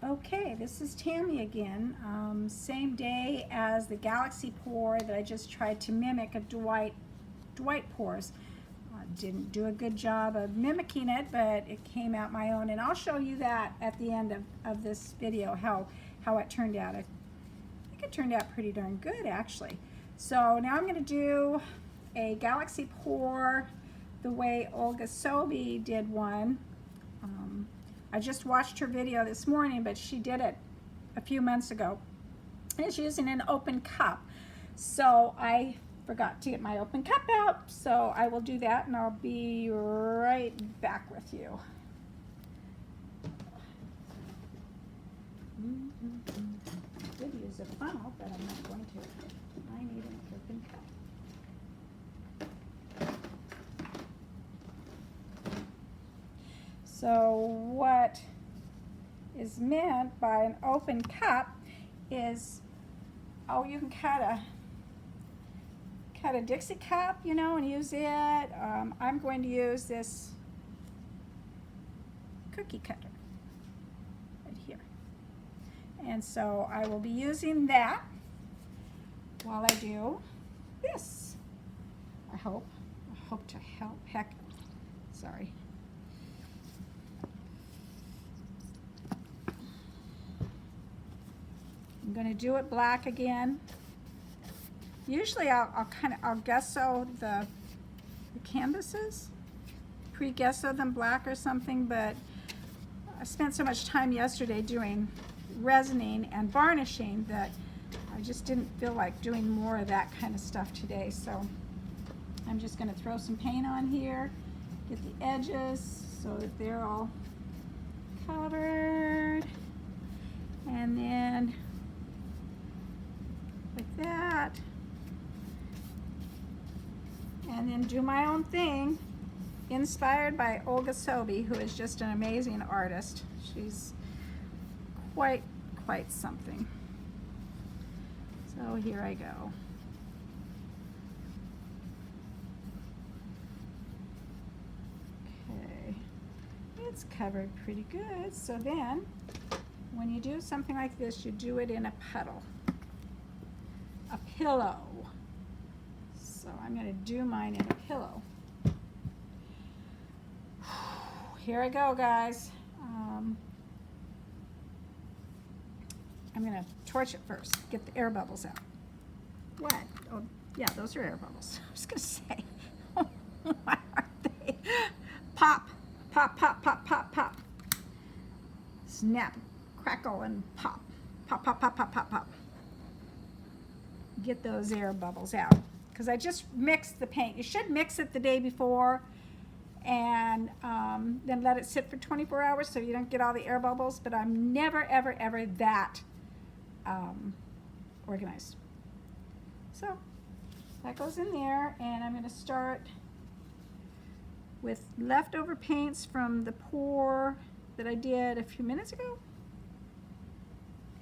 Okay, this is Tammy again. Same day as the Galaxy pour that I just tried to mimic a Dwight pours. Didn't do a good job of mimicking it, but it came out my own, and I'll show you that at the end of this video, how it turned out. I think it turned out pretty darn good, actually. So now I'm going to do a Galaxy pour the way Olga Soby did one. I just watched her video this morning, but she did it a few months ago. And it's using an open cup. So I forgot to get my open cup out, so I will do that, and I'll be right back with you. I could use a funnel, but I'm not going to. I need an open cup. So what is meant by an open cup is, oh, you can cut a Dixie cup, you know, and use it. I'm going to use this cookie cutter right here. And so I will be using that while I do this. I hope to help. Heck, sorry. I'm going to do it black again. Usually I'll gesso the canvases, pre-gesso them black or something, but I spent so much time yesterday doing resining and varnishing that I just didn't feel like doing more of that kind of stuff today. So I'm just going to throw some paint on here, get the edges so that they're all covered, and then like that, and then do my own thing, inspired by Olga Soby, who is just an amazing artist. She's quite something. So here I go. Okay, it's covered pretty good. So then, when you do something like this, you do it in a puddle. A pillow. So I'm going to do mine in a pillow. Here I go, guys. I'm going to torch it first. Get the air bubbles out. What? Oh, yeah, those are air bubbles. I was going to say, why aren't they? Pop, pop, pop, pop, pop, pop. Snap, crackle, and pop. Pop, pop, pop, pop, pop, pop. Get those air bubbles out, because I just mixed the paint. You should mix it the day before and then let it sit for 24 hours so you don't get all the air bubbles, but I'm never ever that organized. So that goes in there, and I'm going to start with leftover paints from the pour that I did a few minutes ago.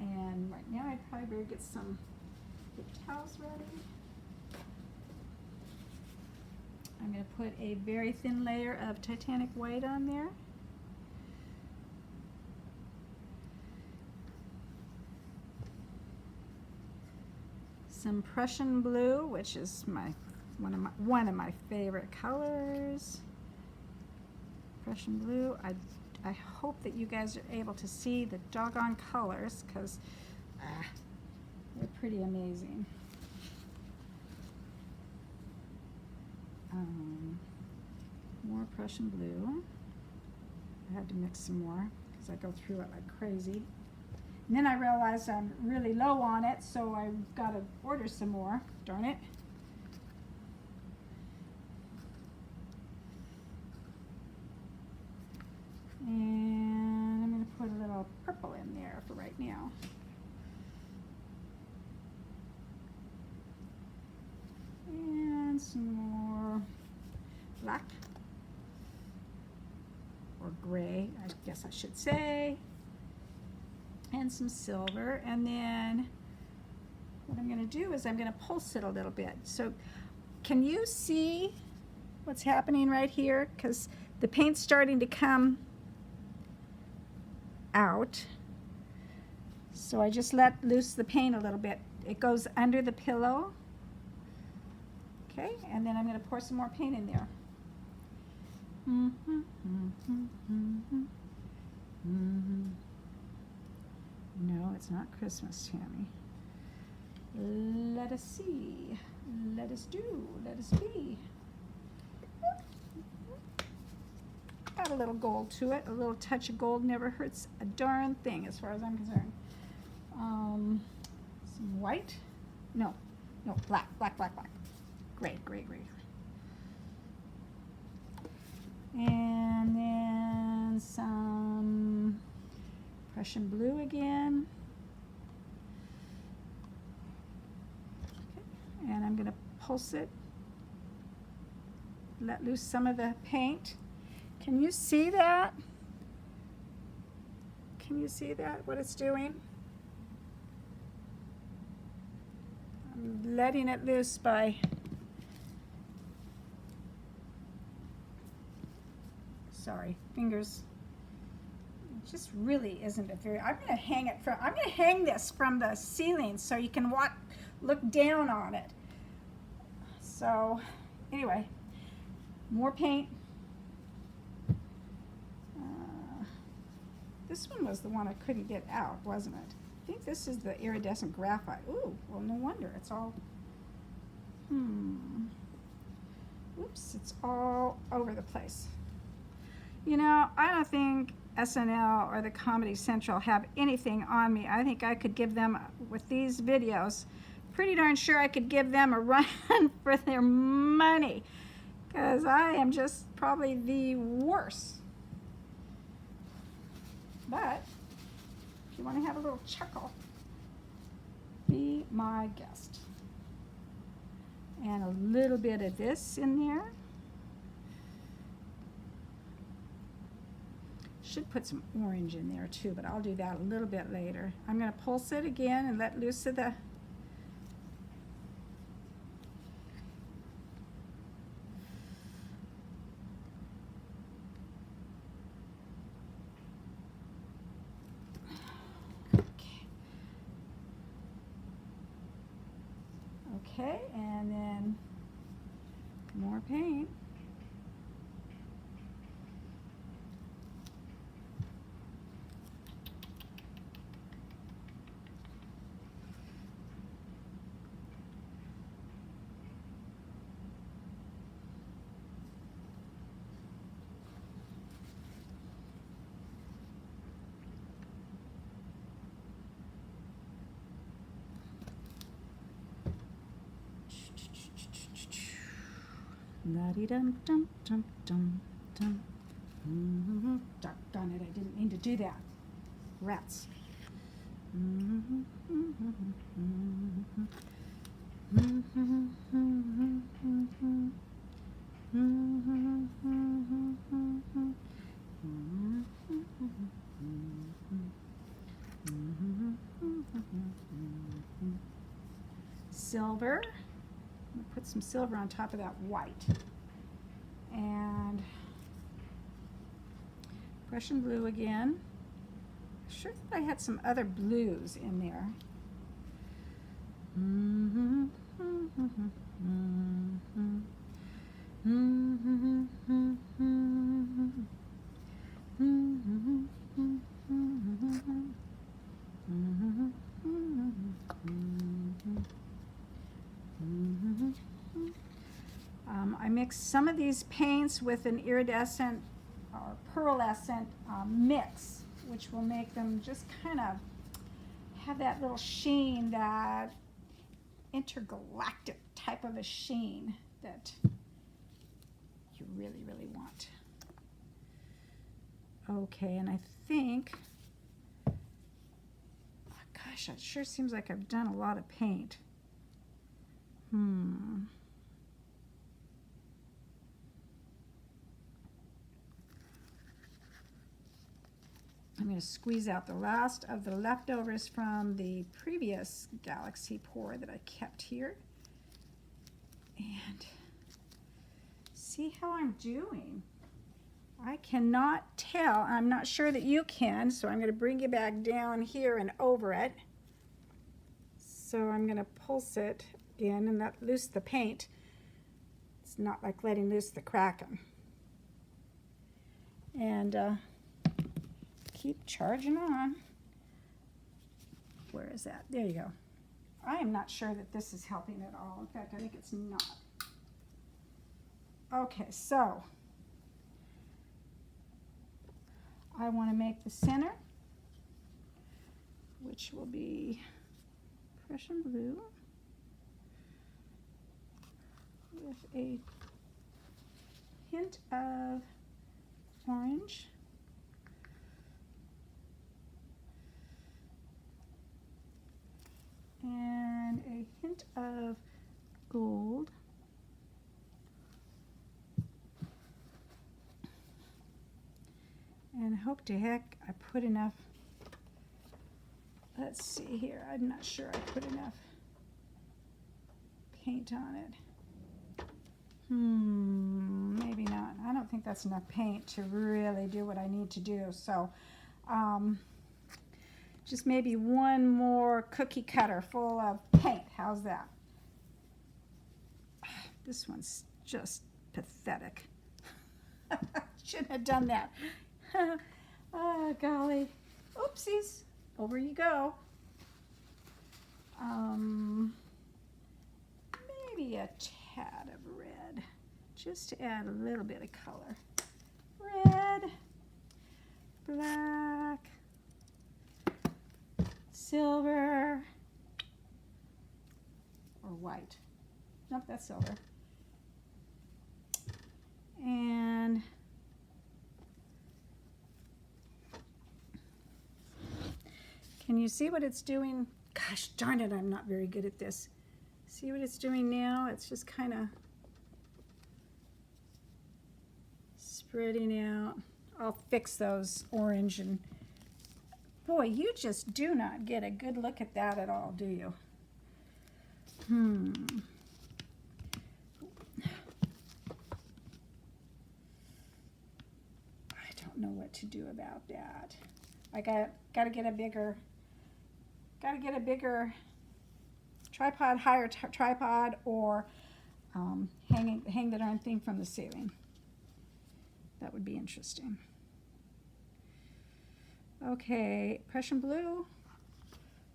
And right now I'd probably better get some towels ready. I'm going to put a very thin layer of Titanic white on there. Some Prussian blue, which is one of my favorite colors. Prussian blue. I hope that you guys are able to see the doggone colors, because they're pretty amazing. More Prussian blue. I had to mix some more because I go through it like crazy. And then I realized I'm really low on it, so I've got to order some more. Darn it. And I'm going to put a little purple in there for right now. And some more black, or gray, I guess I should say, and some silver. And then what I'm going to do is I'm going to pulse it a little bit. So can you see what's happening right here? Because the paint's starting to come out. So I just let loose the paint a little bit. It goes under the pillow. Okay, and then I'm going to pour some more paint in there. No, it's not Christmas, Tammy. Let us see. Let us do. Let us be. Got a little gold to it. A little touch of gold never hurts a darn thing as far as I'm concerned. Some white. No, black. Gray. And then some Prussian blue again. Okay. And I'm going to pulse it. Let loose some of the paint. Can you see that? Can you see that, what it's doing? I'm letting it loose by fingers. It just really isn't a very, I'm going to hang this from the ceiling so you can look down on it. So anyway, more paint. This one was the one I couldn't get out, wasn't it? I think this is the iridescent graphite. Ooh, well, no wonder. It's all, oops, it's all over the place. You know, I don't think SNL or the Comedy Central have anything on me. I think I could give them, with these videos, pretty darn sure I could give them a run for their money, because I am just probably the worst. But if you want to have a little chuckle, be my guest. And a little bit of this in there. Should put some orange in there too, but I'll do that a little bit later. I'm going to pulse it again and let loose of the Okay, and then more paint. La-dee-dum-dum-dum-dum-dum. Doggone it, I didn't mean to do that. Rats. Silver. I'm going to put some silver on top of that white. And Prussian blue again. I'm sure that I had some other blues in there. I mixed some of these paints with an iridescent or pearlescent mix, which will make them just kind of have that little sheen, that intergalactic type of a sheen that you really, really want. Okay, and I think, oh gosh, it sure seems like I've done a lot of paint. I'm going to squeeze out the last of the leftovers from the previous galaxy pour that I kept here. And see how I'm doing. I cannot tell. I'm not sure that you can, so I'm going to bring you back down here and over it. So I'm going to pulse it again and let loose the paint. It's not like letting loose the Kraken. And keep charging on. Where is that? There you go. I am not sure that this is helping at all. In fact, I think it's not. Okay, so I want to make the center, which will be Prussian blue with a hint of orange. And a hint of gold. And hope to heck I put enough. Let's see here. I'm not sure I put enough paint on it. Maybe not. I don't think that's enough paint to really do what I need to do. So just maybe one more cookie cutter full of paint. How's that? This one's just pathetic. Shouldn't have done that. Oh, golly. Oopsies. Over you go. Maybe a tad of red, just to add a little bit of color. Red, black, silver, or white. Nope, that's silver. And can you see what it's doing? Gosh darn it, I'm not very good at this. See what it's doing now? It's just kind of spreading out. I'll fix those orange and boy, you just do not get a good look at that at all, do you? I don't know what to do about that. I got to get a bigger tripod, higher tripod, or hang the darn thing from the ceiling. That would be interesting. Okay, Prussian blue,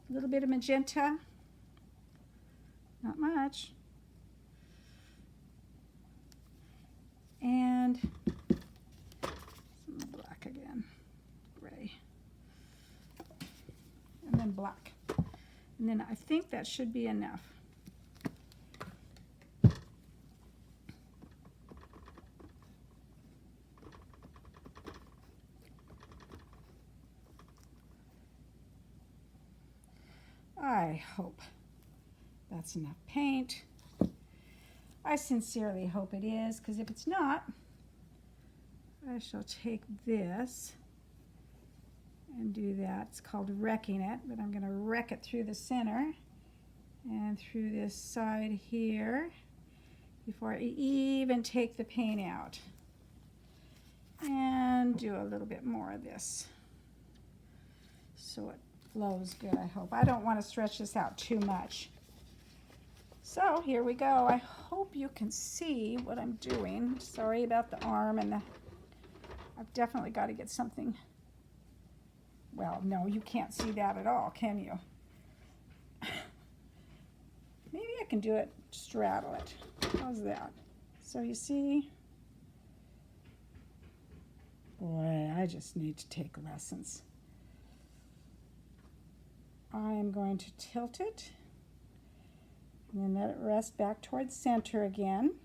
a little bit of magenta, not much, and some black again, gray, and then black. And then I think that should be enough. I hope that's enough paint. I sincerely hope it is, because if it's not, I shall take this and do that. It's called wrecking it, but I'm going to wreck it through the center and through this side here before I even take the paint out. And do a little bit more of this so it flows good, I hope. I don't want to stretch this out too much. So here we go. I hope you can see what I'm doing. Sorry about the arm and I've definitely got to get something. Well, no, you can't see that at all, can you? Maybe I can do it, straddle it. How's that? So you see, boy, I just need to take lessons. I am going to tilt it and then let it rest back towards center again.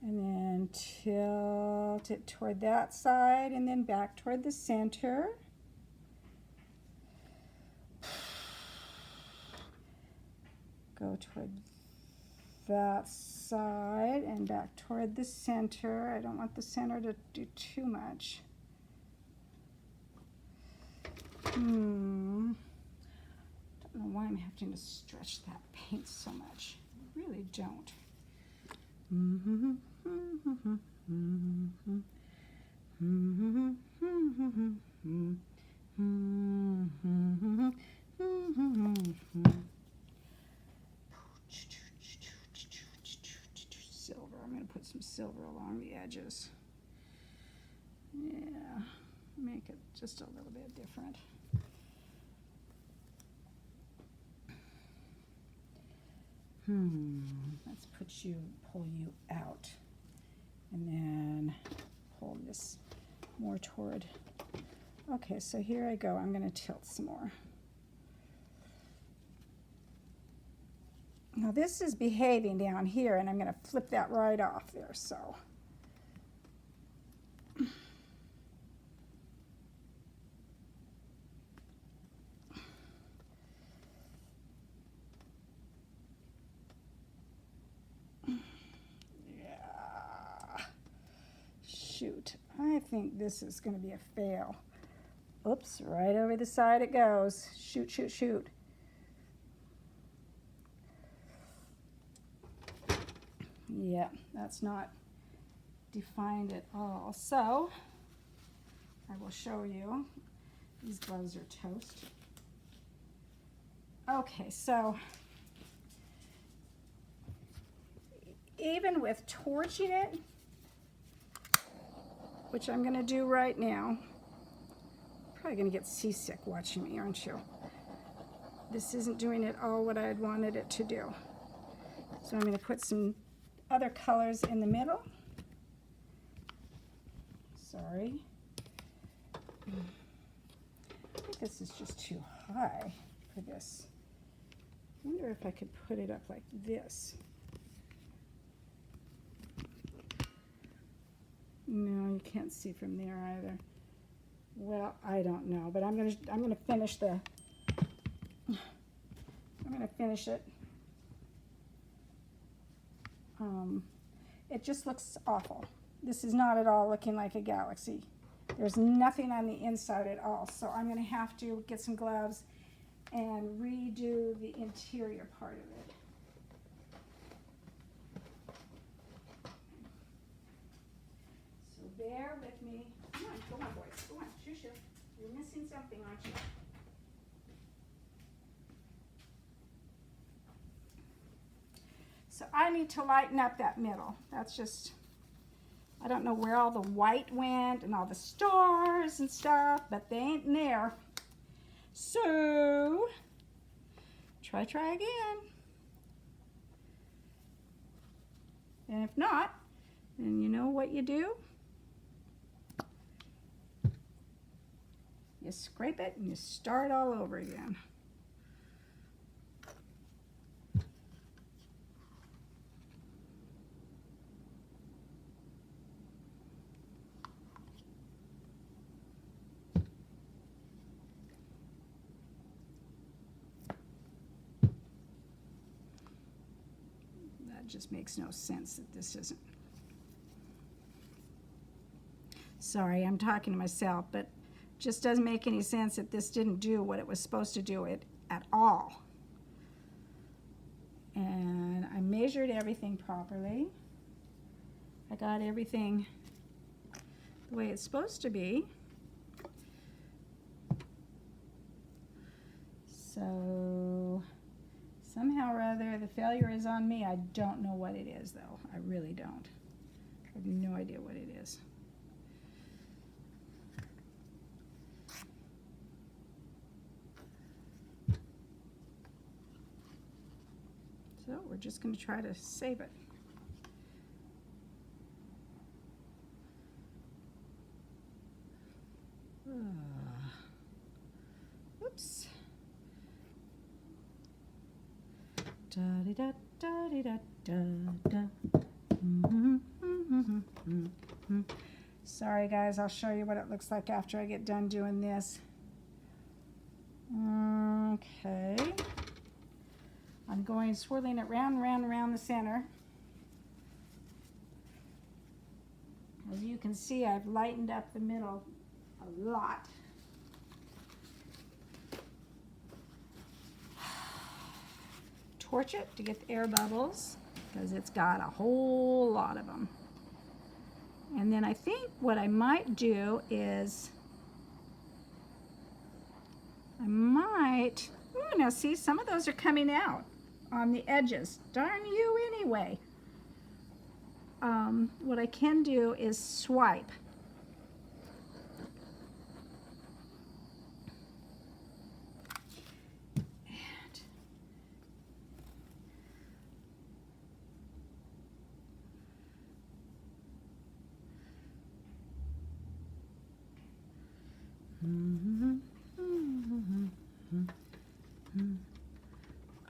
And then tilt it toward that side and then back toward the center. Go toward that side and back toward the center. I don't want the center to do too much. Don't know why I'm having to stretch that paint so much. I really don't. Silver. I'm going to put some silver along the edges. Yeah, make it just a little bit different. Let's pull you out, and then pull this more toward. Okay, so here I go. I'm going to tilt some more. Now this is behaving down here, and I'm going to flip that right off there, so. Shoot, I think this is going to be a fail. Oops, right over the side it goes. Shoot, shoot, shoot. Yeah, that's not defined at all. So, I will show you. These gloves are toast. Okay, so even with torching it, which I'm going to do right now. Probably going to get seasick watching me, aren't you? This isn't doing at all what I had wanted it to do. So I'm going to put some other colors in the middle. Sorry. I think this is just too high for this. I wonder if I could put it up like this. No, you can't see from there either. Well, I don't know, but I'm gonna finish the. I'm gonna finish it. It just looks awful. This is not at all looking like a galaxy. There's nothing on the inside at all, so I'm gonna have to get some gloves and redo the interior part of it. Bear with me. Come on, boys. Go on, shoo. You're missing something, aren't you? So I need to lighten up that middle. That's just, I don't know where all the white went and all the stars and stuff, but they ain't in there. So, try again. And if not, then you know what you do? You scrape it and you start all over again. That just makes no sense that this isn't. Sorry, I'm talking to myself, but just doesn't make any sense that this didn't do what it was supposed to do at all. And I measured everything properly. I got everything the way it's supposed to be. So somehow or other the failure is on me. I don't know what it is though. I really don't. I have no idea what it is. So we're just going to try to save it. Oops. Sorry guys, I'll show you what it looks like after I get done doing this. Okay. I'm going swirling it round and round and around the center. As you can see, I've lightened up the middle a lot. Torch it to get the air bubbles. because it's got a whole lot of them. And then I think what I might do is ooh, now see, some of those are coming out on the edges. Darn you anyway. What I can do is swipe.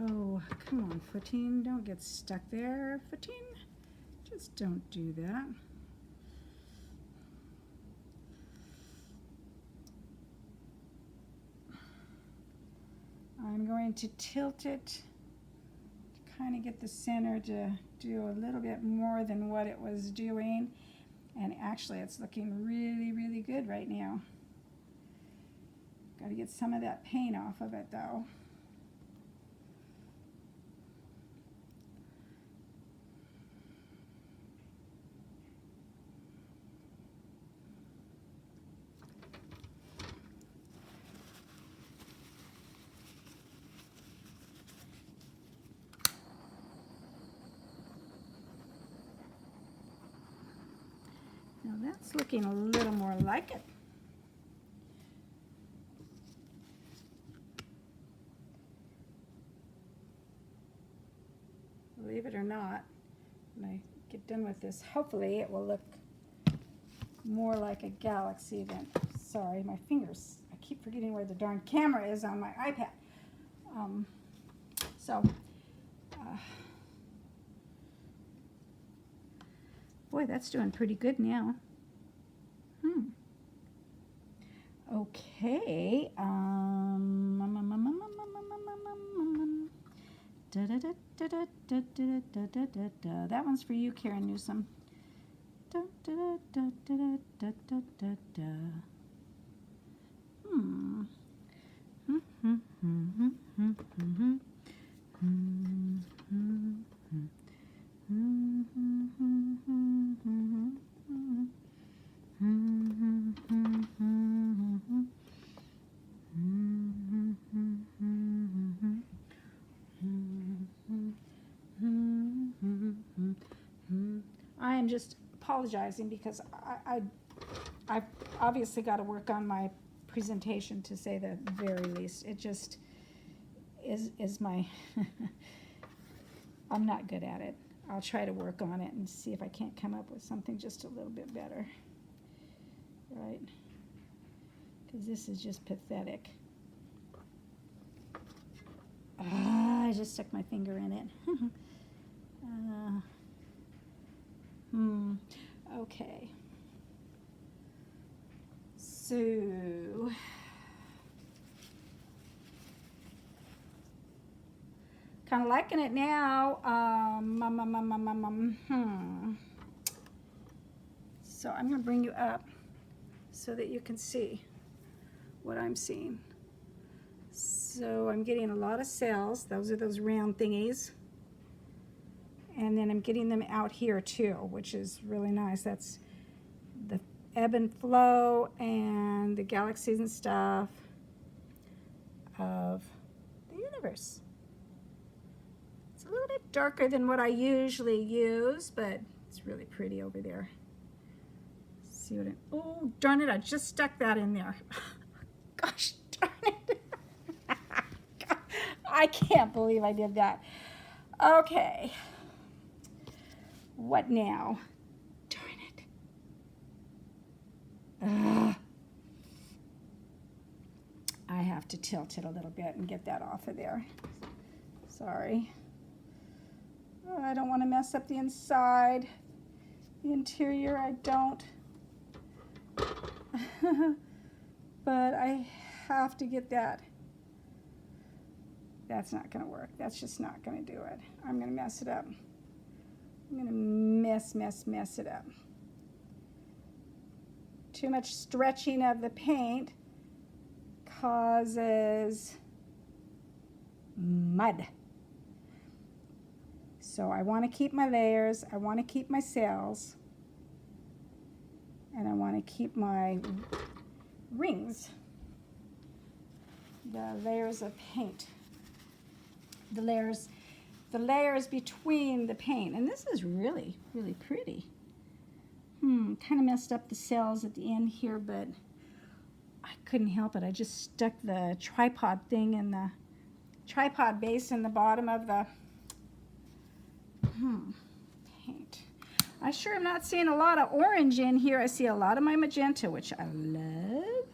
Oh, come on, footing, don't get stuck there, footing. Just don't do that. I'm going to tilt it to kind of get the center to do a little bit more than what it was doing. And actually, it's looking really, really good right now. Got to get some of that paint off of it, though. Now that's looking a little more like it. Believe it or not, when I get done with this, hopefully it will look more like a galaxy than, sorry, my fingers, I keep forgetting where the darn camera is on my iPad. Boy, that's doing pretty good now. Okay. That one's for you, Karen Newsom. I am just apologizing because I've obviously got to work on my presentation, to say the very least. It just is my I'm not good at it. I'll try to work on it and see if I can't come up with something just a little bit better, right? Because this is just pathetic. I just stuck my finger in it. Okay. So kind of liking it now. So I'm going to bring you up so that you can see what I'm seeing. So I'm getting a lot of cells. Those are those round thingies. And then I'm getting them out here too, which is really nice. That's the ebb and flow and the galaxies and stuff of the universe. It's a little bit darker than what I usually use, but it's really pretty over there. See what oh, darn it, I just stuck that in there. Gosh darn it. I can't believe I did that. Okay. What now? Darn it. I have to tilt it a little bit and get that off of there. Sorry. Oh, I don't want to mess up the inside. The interior, I don't. But I have to get that. That's not going to work. That's just not going to do it. I'm going to mess it up. I'm going to mess it up. Too much stretching of the paint causes mud. So I want to keep my layers, I want to keep my sails, and I want to keep my rings, the layers of paint, the layers between the paint. And this is really, really pretty. Kind of messed up the sails at the end here, but I couldn't help it. I just stuck the tripod thing in the tripod base in the bottom of the paint. I sure am not seeing a lot of orange in here. I see a lot of my magenta, which I love.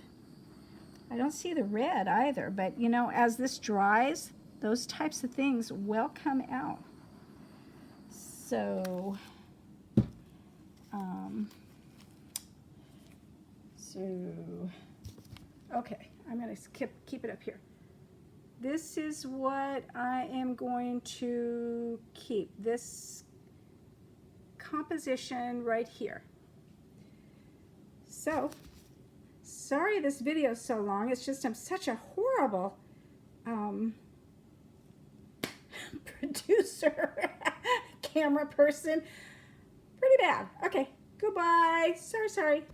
I don't see the red either, but you know, as this dries, those types of things will come out. So, okay, I'm going to keep it up here. This is what I am going to keep, this composition right here. So, sorry this video is so long. It's just I'm such a horrible producer, camera person. Pretty bad. Okay, goodbye. Sorry.